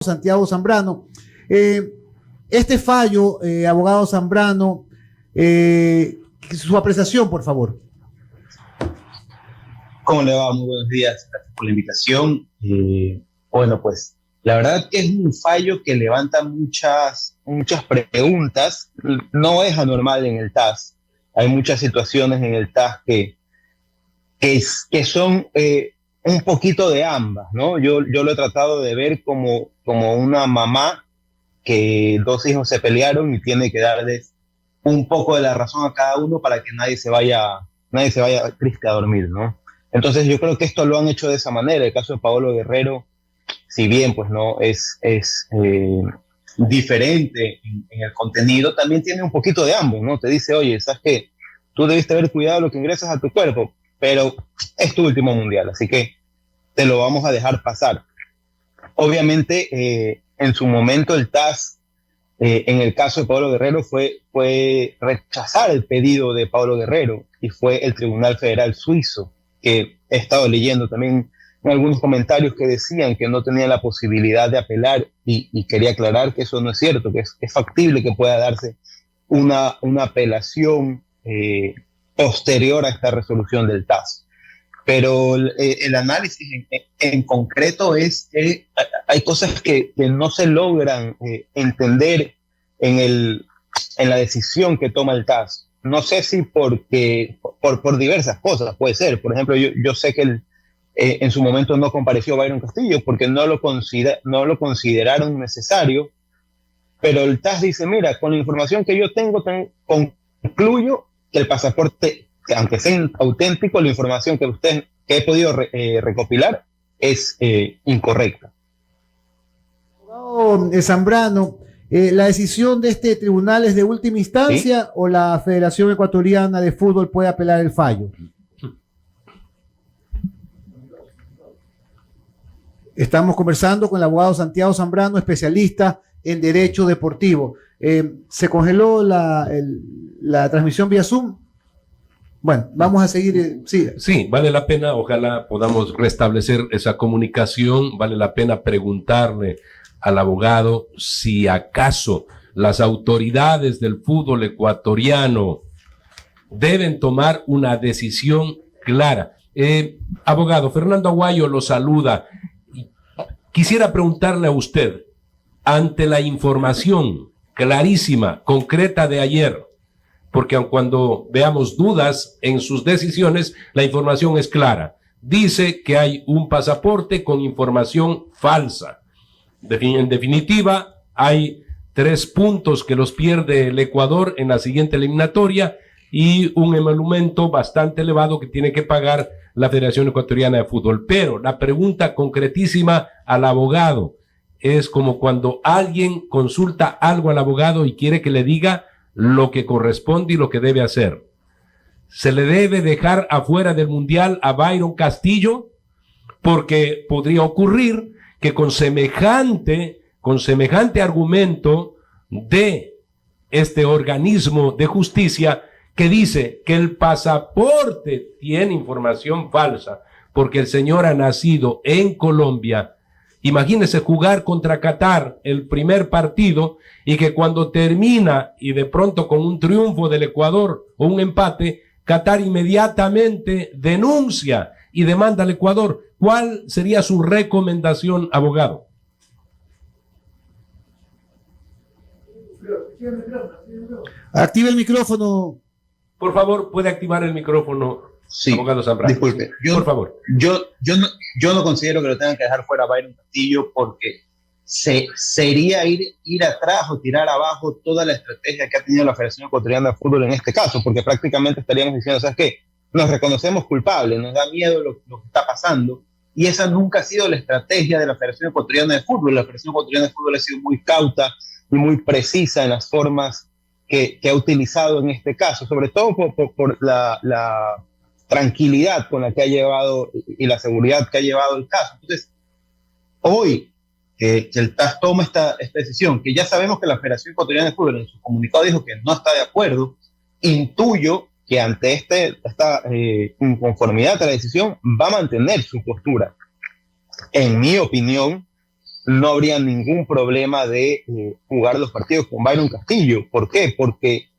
Santiago Zambrano. Este fallo, abogado Zambrano, su apreciación, por favor. ¿Cómo le va? Muy buenos días. Gracias por la invitación. Bueno, pues la verdad que es un fallo que levanta muchas preguntas. No es anormal en el TAS. Hay muchas situaciones en el TAS que son un poquito de ambas, ¿no? Yo lo he tratado de ver como una mamá que dos hijos se pelearon y tiene que darles un poco de la razón a cada uno para que nadie se vaya triste a dormir, ¿no? Entonces yo creo que esto lo han hecho de esa manera. El caso de Paolo Guerrero, si bien pues no es diferente en el contenido, también tiene un poquito de ambos, ¿no? Te dice, oye, ¿sabes qué? Tú debiste haber cuidado lo que ingresas a tu cuerpo, pero es tu último mundial, así que te lo vamos a dejar pasar. Obviamente, en su momento el TAS, en el caso de Paolo Guerrero, fue rechazar el pedido de Paolo Guerrero, y fue el Tribunal Federal Suizo, que he estado leyendo también en algunos comentarios que decían que no tenía la posibilidad de apelar, y quería aclarar que eso no es cierto, que es factible que pueda darse una apelación posterior a esta resolución del TAS. Pero el análisis en concreto es que hay cosas que no se logran entender en la decisión que toma el TAS. No sé si por diversas cosas, puede ser. Por ejemplo, yo sé que en su momento no compareció Byron Castillo porque no lo consideraron necesario, pero el TAS dice, mira, con la información que yo tengo, concluyo que el pasaporte, aunque sea auténtico, la información que he podido recopilar es incorrecta. Zambrano, ¿la decisión de este tribunal es de última instancia, ¿sí, o la Federación Ecuatoriana de Fútbol puede apelar el fallo? Estamos conversando con el abogado Santiago Zambrano, especialista en derecho deportivo. ¿Se congeló la transmisión vía Zoom? Bueno, vamos a seguir. Sí, vale la pena, ojalá podamos restablecer esa comunicación. Vale la pena preguntarle al abogado si acaso las autoridades del fútbol ecuatoriano deben tomar una decisión clara. Abogado, Fernando Aguayo lo saluda. Quisiera preguntarle a usted, ante la información clarísima, concreta de ayer, porque aun cuando veamos dudas en sus decisiones, la información es clara. Dice que hay un pasaporte con información falsa. En definitiva, hay 3 puntos que los pierde el Ecuador en la siguiente eliminatoria y un emolumento bastante elevado que tiene que pagar la Federación Ecuatoriana de Fútbol. Pero la pregunta concretísima al abogado es como cuando alguien consulta algo al abogado y quiere que le diga lo que corresponde y lo que debe hacer. ¿Se le debe dejar afuera del Mundial a Byron Castillo? Porque podría ocurrir que con semejante argumento de este organismo de justicia que dice que el pasaporte tiene información falsa porque el señor ha nacido en Colombia. Imagínese jugar contra Qatar el primer partido y que cuando termina y de pronto con un triunfo del Ecuador o un empate, Qatar inmediatamente denuncia y demanda al Ecuador. ¿Cuál sería su recomendación, abogado? Active el micrófono. Por favor, puede activar el micrófono. Sí, abogado Zambrano. Disculpe, por favor. Yo no considero que lo tengan que dejar fuera Byron Castillo porque sería ir atrás o tirar abajo toda la estrategia que ha tenido la Federación Ecuatoriana de Fútbol en este caso, porque prácticamente estaríamos diciendo, ¿sabes qué? Nos reconocemos culpables, nos da miedo lo que está pasando, y esa nunca ha sido la estrategia de la Federación Ecuatoriana de Fútbol. La Federación Ecuatoriana de Fútbol ha sido muy cauta y muy precisa en las formas que ha utilizado en este caso, sobre todo por la tranquilidad con la que ha llevado y la seguridad que ha llevado el caso. Entonces, hoy que el TAS toma esta decisión, que ya sabemos que la Federación Ecuatoriana de Fútbol en su comunicado dijo que no está de acuerdo, intuyo que ante esta inconformidad a la decisión va a mantener su postura. En mi opinión, no habría ningún problema de jugar los partidos con Byron Castillo. ¿Por qué? Porque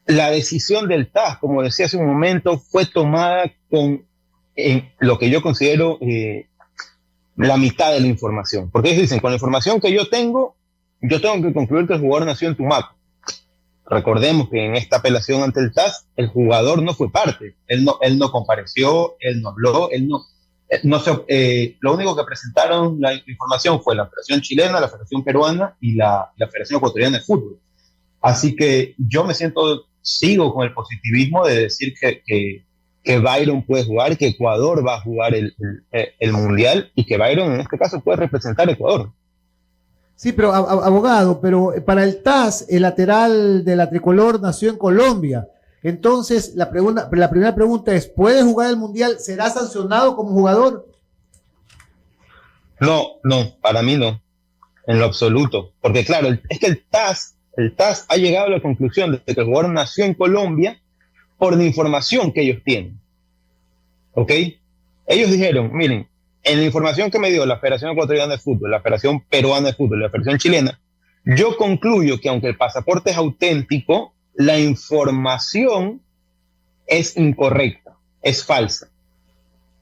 la decisión del TAS, como decía hace un momento, fue tomada con lo que yo considero la mitad de la información. Porque ellos dicen, con la información que yo tengo que concluir que el jugador nació en Tumaco. Recordemos que en esta apelación ante el TAS, el jugador no fue parte. Él no compareció, él no habló, lo único que presentaron la información fue la Federación Chilena, la Federación Peruana y la Federación Ecuatoriana de Fútbol. Así que yo sigo con el positivismo de decir que Byron puede jugar, que Ecuador va a jugar el Mundial y que Byron en este caso puede representar a Ecuador. Sí, pero abogado, pero para el TAS, el lateral de la tricolor nació en Colombia. Entonces, la primera pregunta es, ¿puede jugar el Mundial? ¿Será sancionado como jugador? No, para mí no, en lo absoluto. Porque claro, es que el TAS ha llegado a la conclusión de que el jugador nació en Colombia por la información que ellos tienen. ¿Ok? Ellos dijeron, miren, en la información que me dio la Federación Ecuatoriana de Fútbol, la Federación Peruana de Fútbol, la Federación Chilena, yo concluyo que aunque el pasaporte es auténtico, la información es incorrecta, es falsa.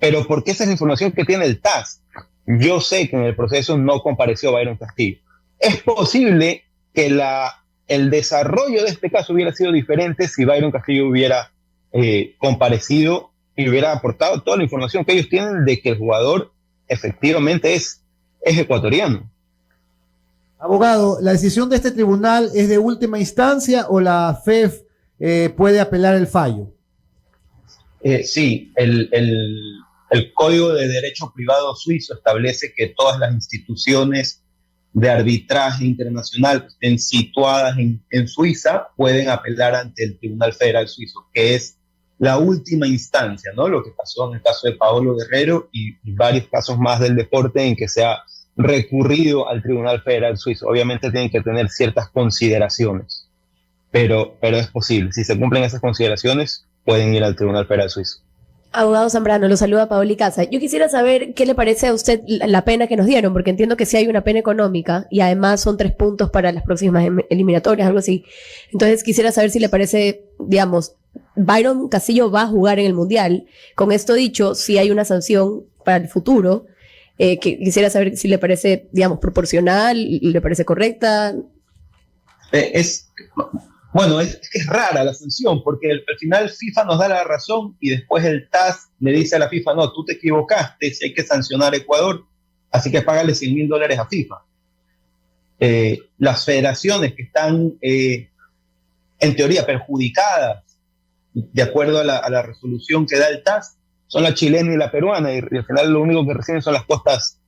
Pero porque esa es la información que tiene el TAS. Yo sé que en el proceso no compareció Byron Castillo. Es posible que el desarrollo de este caso hubiera sido diferente si Byron Castillo hubiera comparecido y hubiera aportado toda la información que ellos tienen de que el jugador efectivamente es ecuatoriano. Abogado, ¿la decisión de este tribunal es de última instancia o la FEF puede apelar el fallo? Sí, el Código de Derecho Privado suizo establece que todas las instituciones de arbitraje internacional que estén situadas en Suiza pueden apelar ante el Tribunal Federal Suizo, que es la última instancia, ¿no? Lo que pasó en el caso de Paolo Guerrero y varios casos más del deporte en que se ha recurrido al Tribunal Federal Suizo. Obviamente tienen que tener ciertas consideraciones, pero es posible. Si se cumplen esas consideraciones, pueden ir al Tribunal Federal Suizo. Abogado Zambrano, lo saluda Paoli Casa. Yo quisiera saber qué le parece a usted la pena que nos dieron, porque entiendo que sí hay una pena económica y además son 3 puntos para las próximas eliminatorias, algo así. Entonces quisiera saber si le parece, digamos, Byron Castillo va a jugar en el Mundial. Con esto dicho, si hay una sanción para el futuro, que quisiera saber si le parece, digamos, proporcional, le parece correcta. Bueno, es que es rara la sanción, porque al final FIFA nos da la razón y después el TAS le dice a la FIFA, no, tú te equivocaste, si hay que sancionar a Ecuador, así que págale $100,000 a FIFA. Las federaciones que están, en teoría, perjudicadas, de acuerdo a la resolución que da el TAS, son la chilena y la peruana, y al final lo único que reciben son las costas,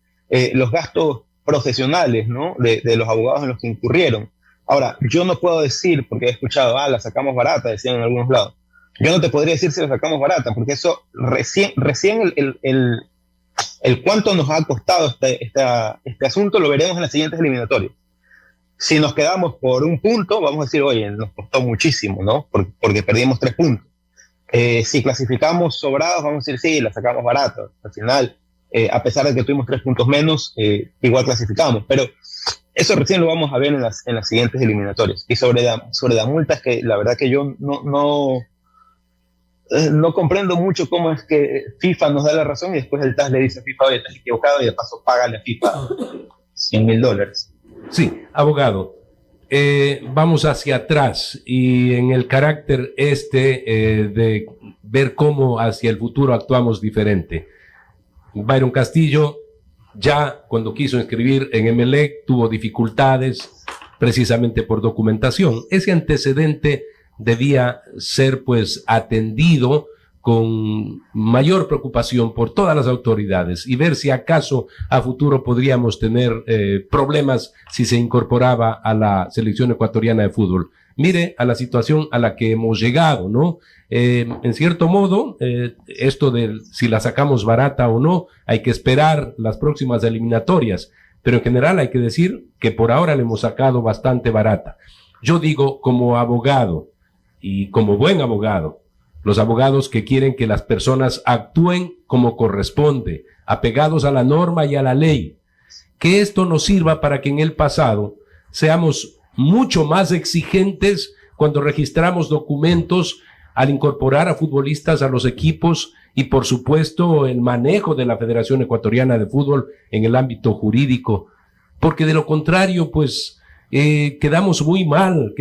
los gastos profesionales, ¿no? de los abogados en los que incurrieron. Ahora, yo no puedo decir, porque he escuchado, la sacamos barata, decían en algunos lados. Yo no te podría decir si la sacamos barata, porque eso recién el cuánto nos ha costado este asunto lo veremos en las siguientes eliminatorias. Si nos quedamos por un punto, vamos a decir, oye, nos costó muchísimo, ¿no? Porque perdimos 3 puntos. Si clasificamos sobrados, vamos a decir, sí, la sacamos barata. Al final, a pesar de que tuvimos 3 puntos menos, igual clasificamos. Pero eso recién lo vamos a ver en las siguientes eliminatorias. Y sobre la multa, es que la verdad que yo no comprendo mucho cómo es que FIFA nos da la razón y después el TAS le dice a FIFA, oye, estás equivocado, y de paso págale a FIFA $100,000. Sí, abogado, vamos hacia atrás y en el carácter de ver cómo hacia el futuro actuamos diferente. Byron Castillo, ya cuando quiso inscribir en Emelec, tuvo dificultades precisamente por documentación. Ese antecedente debía ser pues atendido con mayor preocupación por todas las autoridades y ver si acaso a futuro podríamos tener problemas si se incorporaba a la selección ecuatoriana de fútbol. Mire a la situación a la que hemos llegado, ¿no? En cierto modo, esto de si la sacamos barata o no, hay que esperar las próximas eliminatorias, pero en general hay que decir que por ahora le hemos sacado bastante barata. Yo digo, como abogado y como buen abogado, los abogados que quieren que las personas actúen como corresponde, apegados a la norma y a la ley. que esto nos sirva para que en el pasado seamos mucho más exigentes cuando registramos documentos al incorporar a futbolistas a los equipos y, por supuesto, el manejo de la Federación Ecuatoriana de Fútbol en el ámbito jurídico, porque de lo contrario, pues, quedamos muy mal.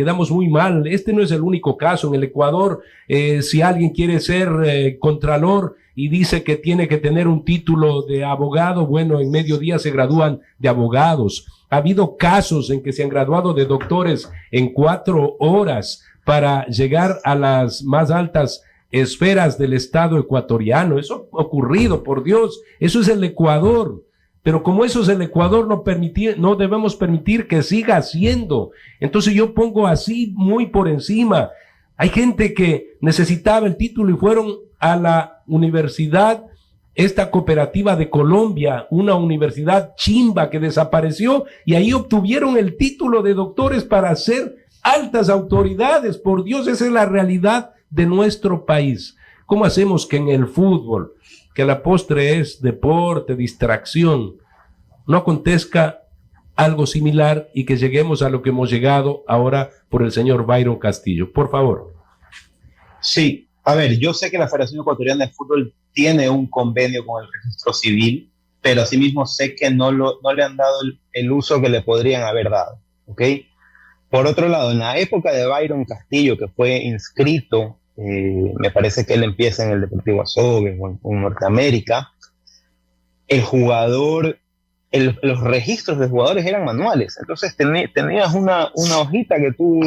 Este no es el único caso. En el Ecuador, si alguien quiere ser contralor y dice que tiene que tener un título de abogado, bueno, en medio día se gradúan de abogados. Ha habido casos en que se han graduado de doctores en 4 horas para llegar a las más altas esferas del Estado ecuatoriano. Eso ha ocurrido, por Dios. Eso es el Ecuador. Pero como eso es el Ecuador, no debemos permitir que siga haciendo. Entonces yo pongo así muy por encima. Hay gente que necesitaba el título y fueron a la universidad, esta cooperativa de Colombia, una universidad chimba que desapareció, y ahí obtuvieron el título de doctores para ser altas autoridades. Por Dios, esa es la realidad de nuestro país. ¿Cómo hacemos que en el fútbol, que a la postre es deporte, distracción, no acontezca algo similar y que lleguemos a lo que hemos llegado ahora por el señor Byron Castillo? Por favor. Sí, a ver, yo sé que la Federación Ecuatoriana de Fútbol tiene un convenio con el registro civil, pero asimismo sé que no le han dado el uso que le podrían haber dado, ¿ok? Por otro lado, en la época de Byron Castillo, que fue inscrito, me parece que él empieza en el Deportivo Azogues o en Norteamérica, el jugador, los registros de jugadores eran manuales. Entonces tenías una hojita que tú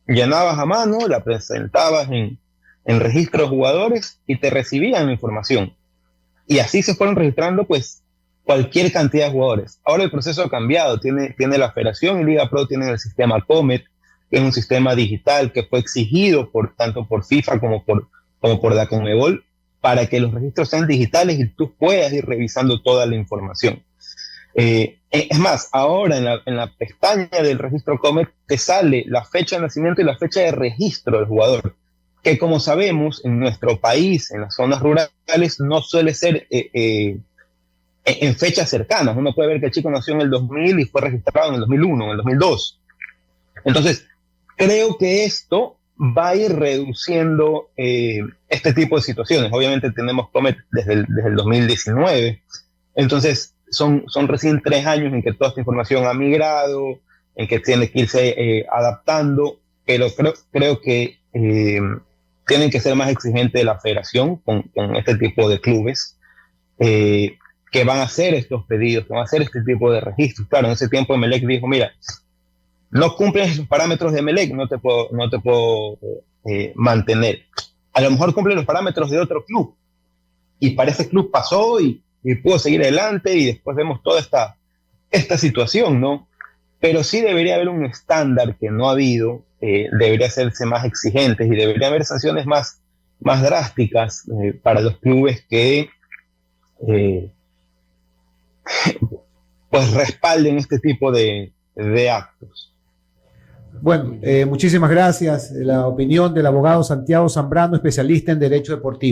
llenabas a mano, la presentabas en registro de jugadores y te recibían la información. Y así se fueron registrando pues cualquier cantidad de jugadores. Ahora el proceso ha cambiado. Tiene la Federación y Liga Pro tienen el sistema Comet, que es un sistema digital que fue exigido tanto por FIFA como por la Conmebol, para que los registros sean digitales y tú puedas ir revisando toda la información. Es más, ahora en la pestaña del registro Comet te sale la fecha de nacimiento y la fecha de registro del jugador, que como sabemos en nuestro país, en las zonas rurales, no suele ser en fechas cercanas. Uno puede ver que el chico nació en el 2000 y fue registrado en el 2001, en el 2002. Entonces, creo que esto va a ir reduciendo este tipo de situaciones. Obviamente tenemos Comet desde el 2019, entonces son recién 3 años en que toda esta información ha migrado, en que tiene que irse adaptando, pero creo que tienen que ser más exigentes de la federación con este tipo de clubes que van a hacer estos pedidos, que van a hacer este tipo de registros. Claro, en ese tiempo Emelec dijo, mira, no cumplen esos parámetros de Emelec, no te puedo mantener. A lo mejor cumplen los parámetros de otro club, y para ese club pasó y pudo seguir adelante, y después vemos toda esta situación, ¿no? Pero sí debería haber un estándar que no ha habido, debería hacerse más exigentes y debería haber sanciones más drásticas para los clubes que pues respalden este tipo de actos. Bueno, muchísimas gracias. La opinión del abogado Santiago Zambrano, especialista en Derecho Deportivo.